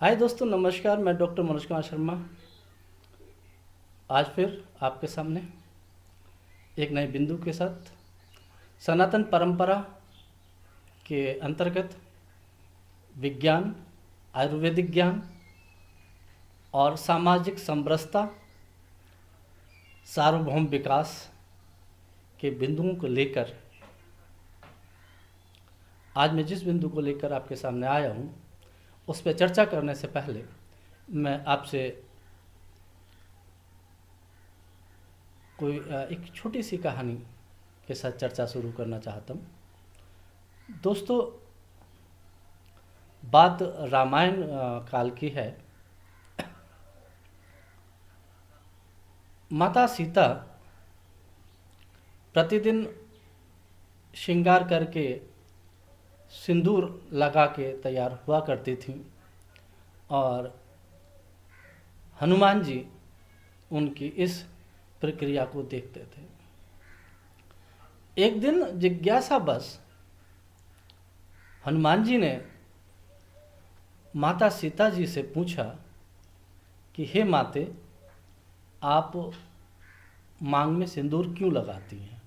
हाय दोस्तों, नमस्कार। मैं डॉक्टर मनोज कुमार शर्मा आज फिर आपके सामने एक नए बिंदु के साथ सनातन परंपरा के अंतर्गत विज्ञान, आयुर्वेदिक ज्ञान और सामाजिक समरसता, सार्वभौम विकास के बिंदुओं को लेकर आज मैं जिस बिंदु को लेकर आपके सामने आया हूँ उस पर चर्चा करने से पहले मैं आपसे कोई एक छोटी सी कहानी के साथ चर्चा शुरू करना चाहता हूँ। दोस्तों, बात रामायण काल की है। माता सीता प्रतिदिन श्रृंगार करके सिंदूर लगा के तैयार हुआ करती थीं और हनुमान जी उनकी इस प्रक्रिया को देखते थे। एक दिन जिज्ञासावश हनुमान जी ने माता सीता जी से पूछा कि हे माते, आप मांग में सिंदूर क्यों लगाती हैं?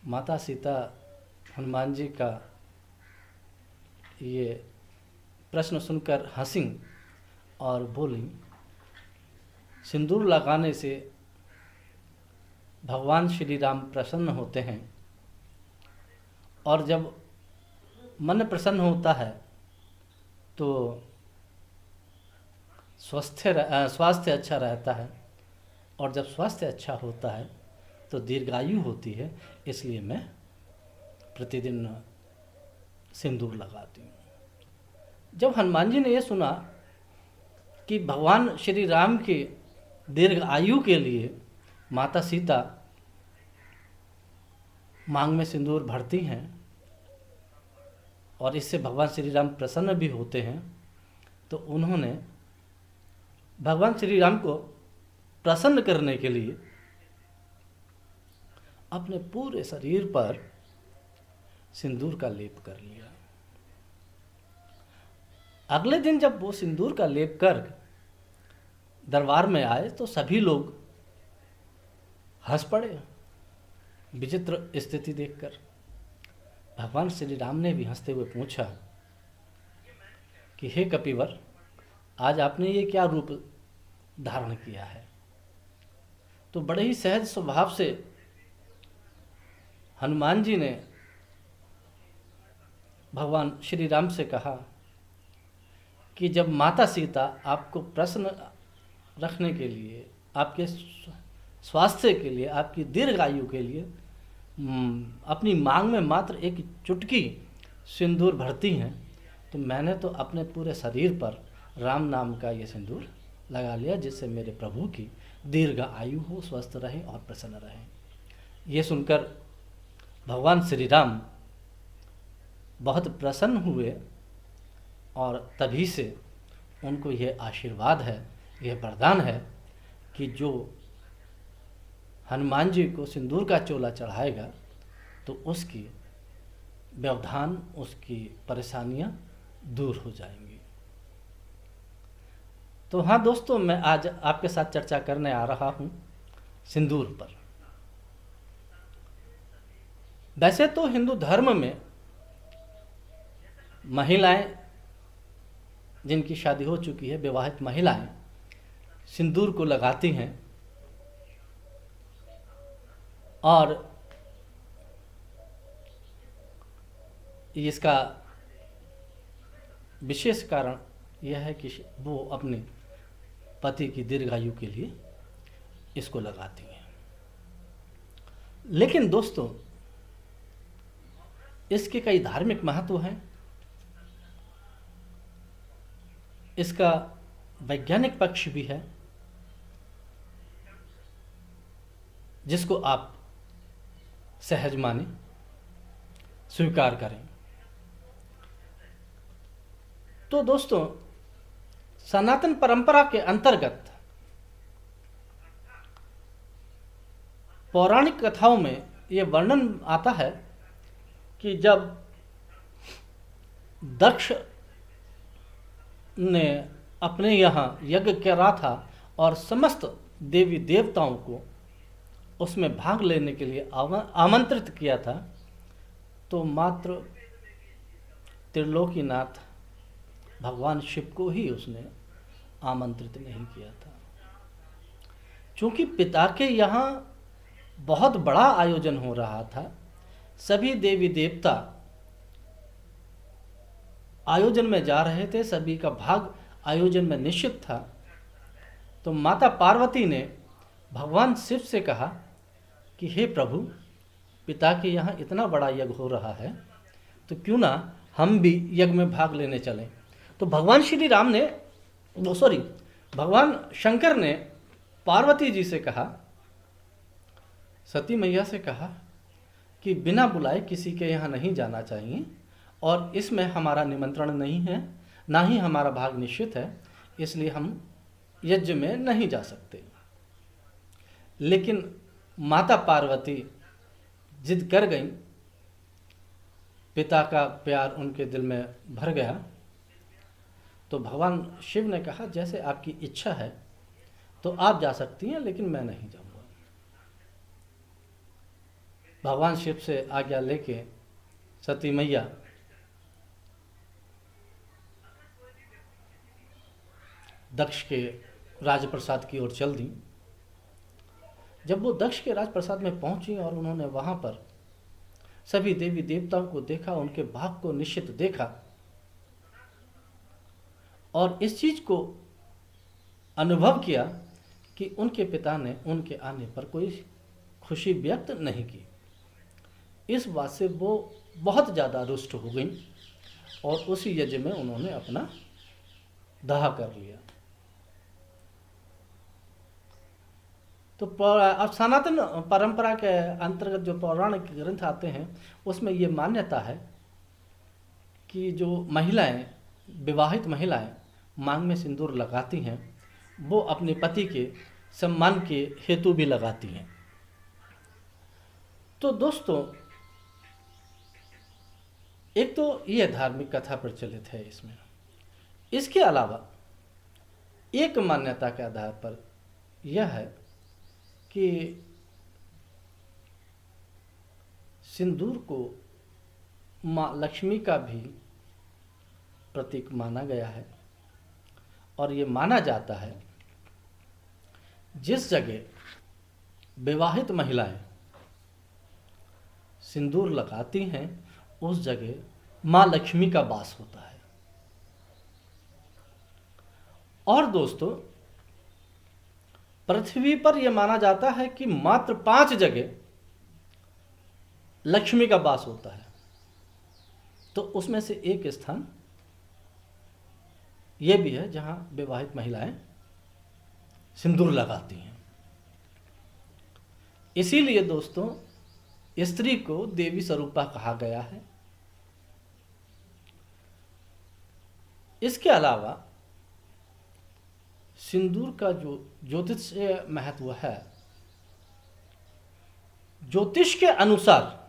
माता सीता हनुमान जी का ये प्रश्न सुनकर हंसी और बोली, सिंदूर लगाने से भगवान श्री राम प्रसन्न होते हैं और जब मन प्रसन्न होता है तो स्वास्थ्य अच्छा रहता है और जब स्वास्थ्य अच्छा होता है तो दीर्घायु होती है, इसलिए मैं प्रतिदिन सिंदूर लगाती हूँ। जब हनुमान जी ने यह सुना कि भगवान श्री राम की दीर्घ आयु के लिए माता सीता मांग में सिंदूर भरती हैं और इससे भगवान श्री राम प्रसन्न भी होते हैं, तो उन्होंने भगवान श्री राम को प्रसन्न करने के लिए अपने पूरे शरीर पर सिंदूर का लेप कर लिया। अगले दिन जब वो सिंदूर का लेप कर दरबार में आए तो सभी लोग हंस पड़े विचित्र स्थिति देखकर। भगवान श्री राम ने भी हंसते हुए पूछा कि हे कपिवर, आज आपने ये क्या रूप धारण किया है? तो बड़े ही सहज स्वभाव से हनुमान जी ने भगवान श्री राम से कहा कि जब माता सीता आपको प्रसन्न रखने के लिए, आपके स्वास्थ्य के लिए, आपकी दीर्घायु के लिए अपनी मांग में मात्र एक चुटकी सिंदूर भरती हैं, तो मैंने तो अपने पूरे शरीर पर राम नाम का ये सिंदूर लगा लिया, जिससे मेरे प्रभु की दीर्घ आयु हो, स्वस्थ रहें और प्रसन्न रहें। ये सुनकर भगवान श्री राम बहुत प्रसन्न हुए और तभी से उनको यह आशीर्वाद है, यह वरदान है कि जो हनुमान जी को सिंदूर का चोला चढ़ाएगा तो उसकी व्यवधान, उसकी परेशानियां दूर हो जाएंगी। तो हाँ दोस्तों, मैं आज आपके साथ चर्चा करने आ रहा हूँ सिंदूर पर। वैसे तो हिंदू धर्म में महिलाएं, जिनकी शादी हो चुकी है, विवाहित महिलाएं सिंदूर को लगाती हैं और इसका विशेष कारण यह है कि वो अपने पति की दीर्घायु के लिए इसको लगाती हैं। लेकिन दोस्तों, इसके कई धार्मिक महत्व हैं, इसका वैज्ञानिक पक्ष भी है, जिसको आप सहज माने, स्वीकार करें। तो दोस्तों, सनातन परंपरा के अंतर्गत पौराणिक कथाओं में यह वर्णन आता है कि जब दक्ष ने अपने यहाँ यज्ञ करा था और समस्त देवी देवताओं को उसमें भाग लेने के लिए आमंत्रित किया था, तो मात्र त्रिलोकीनाथ भगवान शिव को ही उसने आमंत्रित नहीं किया था। चूँकि पिता के यहाँ बहुत बड़ा आयोजन हो रहा था, सभी देवी देवता आयोजन में जा रहे थे, सभी का भाग आयोजन में निश्चित था, तो माता पार्वती ने भगवान शिव से कहा कि हे प्रभु, पिता के यहाँ इतना बड़ा यज्ञ हो रहा है, तो क्यों ना हम भी यज्ञ में भाग लेने चलें। तो भगवान श्री राम ने भगवान शंकर ने पार्वती जी से कहा, सती मैया से कहा कि बिना बुलाए किसी के यहाँ नहीं जाना चाहिए, और इसमें हमारा निमंत्रण नहीं है, ना ही हमारा भाग निश्चित है, इसलिए हम यज्ञ में नहीं जा सकते। लेकिन माता पार्वती जिद कर गईं, पिता का प्यार उनके दिल में भर गया, तो भगवान शिव ने कहा जैसे आपकी इच्छा है तो आप जा सकती हैं, लेकिन मैं नहीं जाऊंगा। भगवान शिव से आज्ञा लेके सती मैया दक्ष के राजप्रसाद की ओर चल दी। जब वो दक्ष के राजप्रसाद में पहुंची और उन्होंने वहां पर सभी देवी देवताओं को देखा, उनके भाग को निश्चित देखा, और इस चीज को अनुभव किया कि उनके पिता ने उनके आने पर कोई खुशी व्यक्त नहीं की। इस बात से वो बहुत ज़्यादा रुष्ट हो गई और उसी यज्ञ में उन्होंने अपना दाह कर लिया। तो अब सनातन परंपरा के अंतर्गत जो पौराणिक ग्रंथ आते हैं, उसमें ये मान्यता है कि जो महिलाएं, विवाहित महिलाएं मांग में सिंदूर लगाती हैं, वो अपने पति के सम्मान के हेतु भी लगाती हैं। तो दोस्तों, एक तो ये धार्मिक कथा प्रचलित है इसमें। इसके अलावा एक मान्यता के आधार पर यह है कि सिंदूर को माँ लक्ष्मी का भी प्रतीक माना गया है, और ये माना जाता है जिस जगह विवाहित महिलाएं सिंदूर लगाती हैं उस जगह माँ लक्ष्मी का वास होता है। और दोस्तों, पृथ्वी पर यह माना जाता है कि मात्र 5 जगह लक्ष्मी का वास होता है, तो उसमें से एक स्थान यह भी है जहां विवाहित महिलाएं सिंदूर लगाती हैं। इसीलिए दोस्तों, स्त्री को देवी स्वरूपा कहा गया है। इसके अलावा सिंदूर का जो ज्योतिषीय महत्व है, ज्योतिष के अनुसार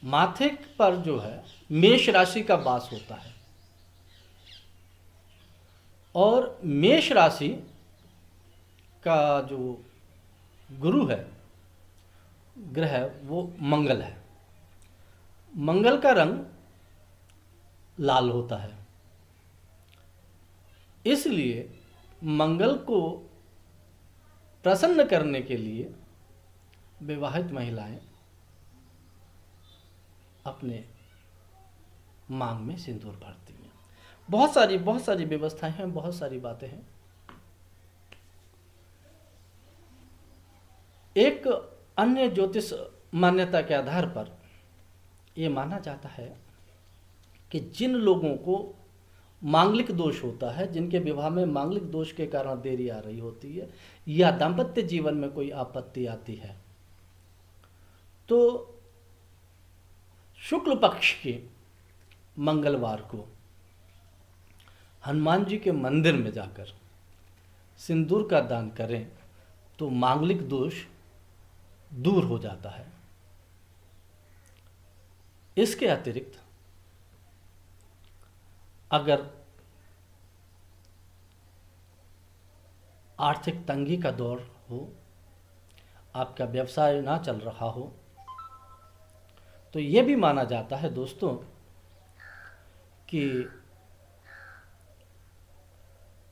माथे पर जो है मेष राशि का वास होता है, और मेष राशि का जो गुरु है, ग्रह, वो मंगल है। मंगल का रंग लाल होता है, इसलिए मंगल को प्रसन्न करने के लिए विवाहित महिलाएं अपने मांग में सिंदूर भरती हैं। बहुत सारी व्यवस्थाएं हैं, बहुत सारी बातें हैं। एक अन्य ज्योतिष मान्यता के आधार पर यह माना जाता है कि जिन लोगों को मांगलिक दोष होता है, जिनके विवाह में मांगलिक दोष के कारण देरी आ रही होती है, या दाम्पत्य जीवन में कोई आपत्ति आती है, तो शुक्ल पक्ष के मंगलवार को हनुमान जी के मंदिर में जाकर सिंदूर का दान करें तो मांगलिक दोष दूर हो जाता है। इसके अतिरिक्त अगर आर्थिक तंगी का दौर हो, आपका व्यवसाय ना चल रहा हो, तो ये भी माना जाता है दोस्तों कि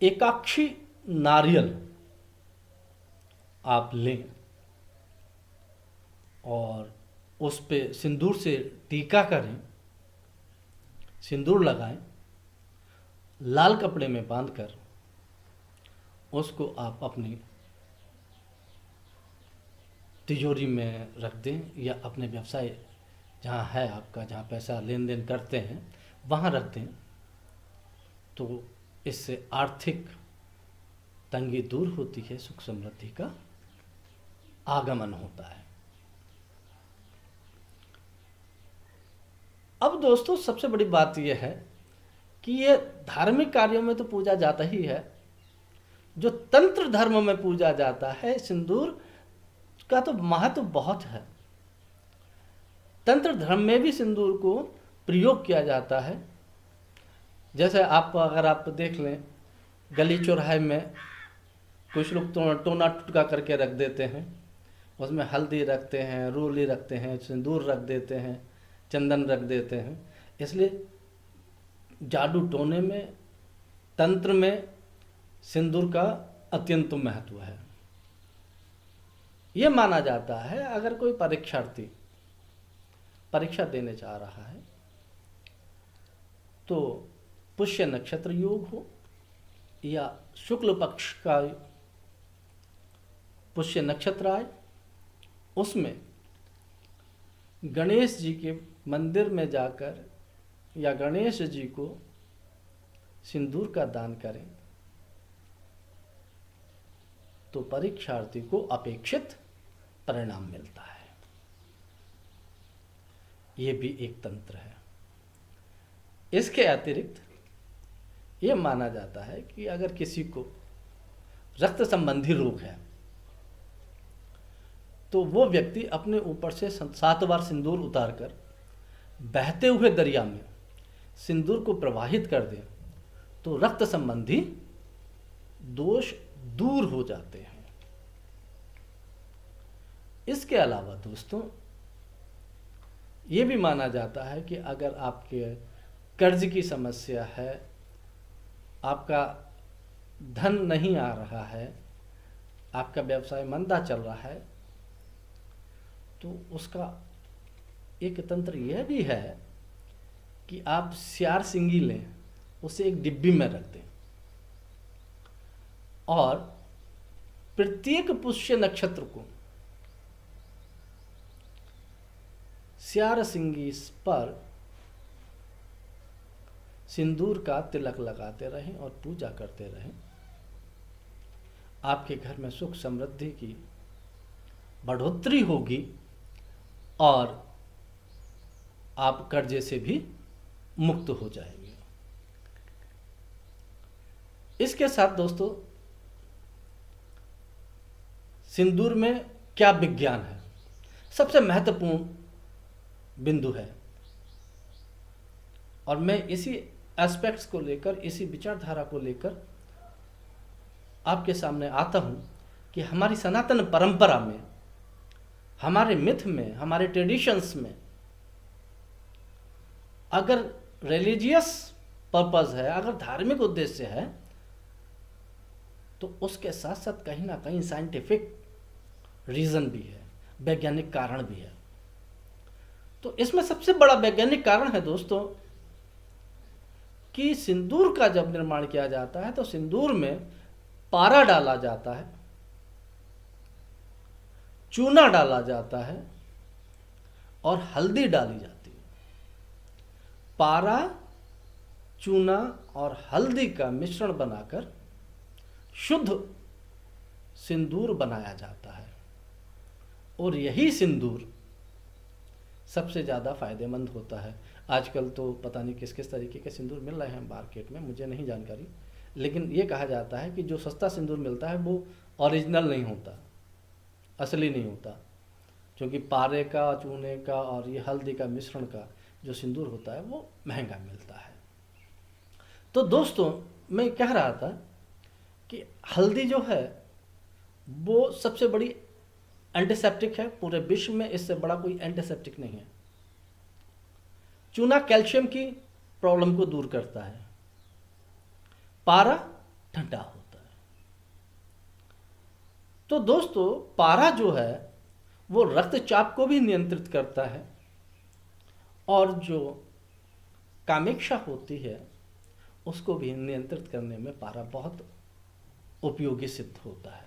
एकाक्षी नारियल आप लें और उस पे सिंदूर से टीका करें, सिंदूर लगाएं, लाल कपड़े में बांधकर उसको आप अपनी तिजोरी में रख दें या अपने व्यवसाय जहाँ है आपका, जहाँ पैसा लेन देन करते हैं वहाँ रख दें, तो इससे आर्थिक तंगी दूर होती है, सुख समृद्धि का आगमन होता है। अब दोस्तों सबसे बड़ी बात यह है कि ये धार्मिक कार्यों में तो पूजा जाता ही है, जो तंत्र धर्म में पूजा जाता है सिंदूर का तो महत्व बहुत है। तंत्र धर्म में भी सिंदूर को प्रयोग किया जाता है। जैसे अगर आप देख लें, गली चौराहे में कुछ लोग तो टोना टुटका करके रख देते हैं, उसमें हल्दी रखते हैं, रोली रखते हैं, सिंदूर रख देते हैं, चंदन रख देते हैं। इसलिए जादू टोने में, तंत्र में सिंदूर का अत्यंत महत्व है। ये माना जाता है अगर कोई परीक्षार्थी परीक्षा देने जा रहा है तो पुष्य नक्षत्र योग हो या शुक्ल पक्ष का पुष्य नक्षत्र आए, उसमें गणेश जी के मंदिर में जाकर या गणेश जी को सिंदूर का दान करें तो परीक्षार्थी को अपेक्षित परिणाम मिलता है। ये भी एक तंत्र है। इसके अतिरिक्त ये माना जाता है कि अगर किसी को रक्त संबंधी रोग है तो वो व्यक्ति अपने ऊपर से 7 बार सिंदूर उतारकर बहते हुए दरिया में सिंदूर को प्रवाहित कर दे तो रक्त संबंधी दोष दूर हो जाते हैं। इसके अलावा दोस्तों ये भी माना जाता है कि अगर आपके कर्ज की समस्या है, आपका धन नहीं आ रहा है, आपका व्यवसाय मंदा चल रहा है, तो उसका एक तंत्र यह भी है कि आप स्यार सिंगी लें, उसे एक डिब्बी में रख दें और प्रत्येक पुष्य नक्षत्र को स्यार सिंगी पर सिंदूर का तिलक लगाते रहें और पूजा करते रहें। आपके घर में सुख समृद्धि की बढ़ोतरी होगी और आप कर्जे से भी मुक्त हो जाएंगे। इसके साथ दोस्तों सिंदूर में क्या विज्ञान है, सबसे महत्वपूर्ण बिंदु है, और मैं इसी एस्पेक्ट्स को लेकर, इसी विचारधारा को लेकर आपके सामने आता हूं कि हमारी सनातन परंपरा में, हमारे मिथ में, हमारे ट्रेडिशंस में अगर रिलीजियस पर्पस है, अगर धार्मिक उद्देश्य है, तो उसके साथ साथ कहीं ना कहीं साइंटिफिक रीजन भी है, वैज्ञानिक कारण भी है। तो इसमें सबसे बड़ा वैज्ञानिक कारण है दोस्तों कि सिंदूर का जब निर्माण किया जाता है तो सिंदूर में पारा डाला जाता है, चूना डाला जाता है और हल्दी डाली जाती है। पारा, चूना और हल्दी का मिश्रण बनाकर शुद्ध सिंदूर बनाया जाता है, और यही सिंदूर सबसे ज़्यादा फायदेमंद होता है। आजकल तो पता नहीं किस किस तरीके के सिंदूर मिल रहे हैं मार्केट में, मुझे नहीं जानकारी, लेकिन ये कहा जाता है कि जो सस्ता सिंदूर मिलता है वो ओरिजिनल नहीं होता, असली नहीं होता, क्योंकि पारे का, चूने का और ये हल्दी का मिश्रण का जो सिंदूर होता है वो महंगा मिलता है। तो दोस्तों, मैं कह रहा था कि हल्दी जो है वो सबसे बड़ी एंटीसेप्टिक है पूरे विश्व में, इससे बड़ा कोई एंटीसेप्टिक नहीं है। चूना कैल्शियम की प्रॉब्लम को दूर करता है, पारा ठंडा होता है। तो दोस्तों, पारा जो है वो रक्तचाप को भी नियंत्रित करता है, और जो कामेक्षा होती है उसको भी नियंत्रित करने में पारा बहुत उपयोगी सिद्ध होता है।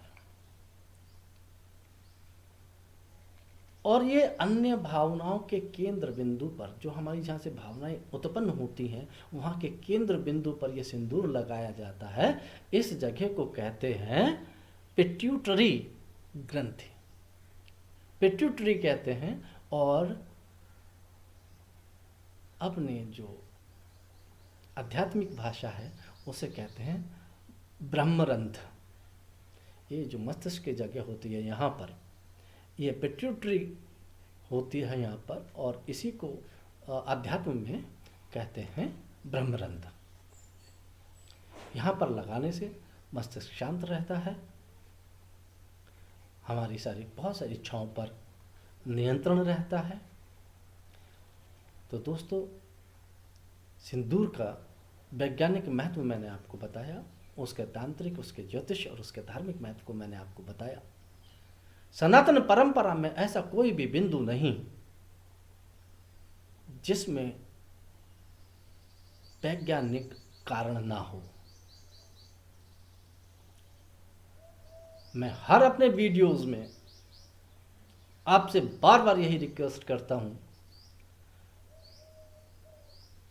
और ये अन्य भावनाओं के केंद्र बिंदु पर, जो हमारी जहाँ से भावनाएं उत्पन्न होती हैं, वहाँ के केंद्र बिंदु पर ये सिंदूर लगाया जाता है। इस जगह को कहते हैं पिट्यूटरी ग्रंथि, पिट्यूटरी कहते हैं। और अपने जो आध्यात्मिक भाषा है उसे कहते हैं ब्रह्मरंध्र। ये जो मस्तिष्क की जगह होती है यहाँ पर, ये पिट्यूटरी होती है यहाँ पर, और इसी को अध्यात्म में कहते हैं ब्रह्मरंध्र। यहाँ पर लगाने से मस्तिष्क शांत रहता है, हमारी बहुत सारी इच्छाओं पर नियंत्रण रहता है। तो दोस्तों, सिंदूर का वैज्ञानिक महत्व मैंने आपको बताया, उसके तांत्रिक, उसके ज्योतिष और उसके धार्मिक महत्व को मैंने आपको बताया। सनातन परंपरा में ऐसा कोई भी बिंदु नहीं जिसमें वैज्ञानिक कारण ना हो। मैं हर अपने वीडियोस में आपसे बार बार यही रिक्वेस्ट करता हूं,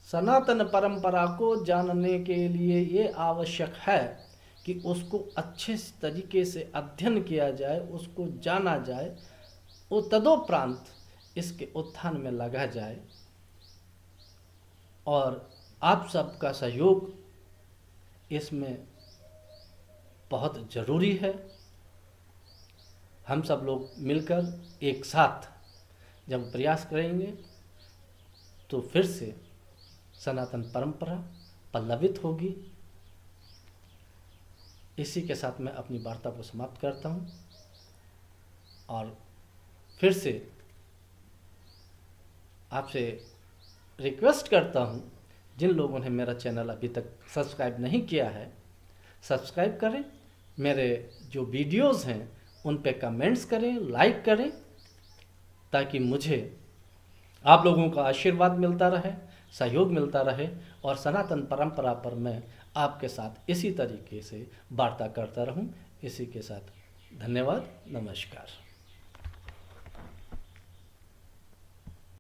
सनातन परंपरा को जानने के लिए ये आवश्यक है कि उसको अच्छे तरीके से अध्ययन किया जाए, उसको जाना जाए, और तदोपरांत इसके उत्थान में लगा जाए। और आप सबका सहयोग इसमें बहुत ज़रूरी है। हम सब लोग मिलकर एक साथ जब प्रयास करेंगे तो फिर से सनातन परंपरा पल्लवित होगी। इसी के साथ मैं अपनी वार्ता को समाप्त करता हूँ, और फिर से आपसे रिक्वेस्ट करता हूँ, जिन लोगों ने मेरा चैनल अभी तक सब्सक्राइब नहीं किया है, सब्सक्राइब करें। मेरे जो वीडियोस हैं उन पे कमेंट्स करें, लाइक करें, ताकि मुझे आप लोगों का आशीर्वाद मिलता रहे, सहयोग मिलता रहे, और सनातन परंपरा पर मैं आपके साथ इसी तरीके से वार्ता करता रहूं। इसी के साथ धन्यवाद, नमस्कार।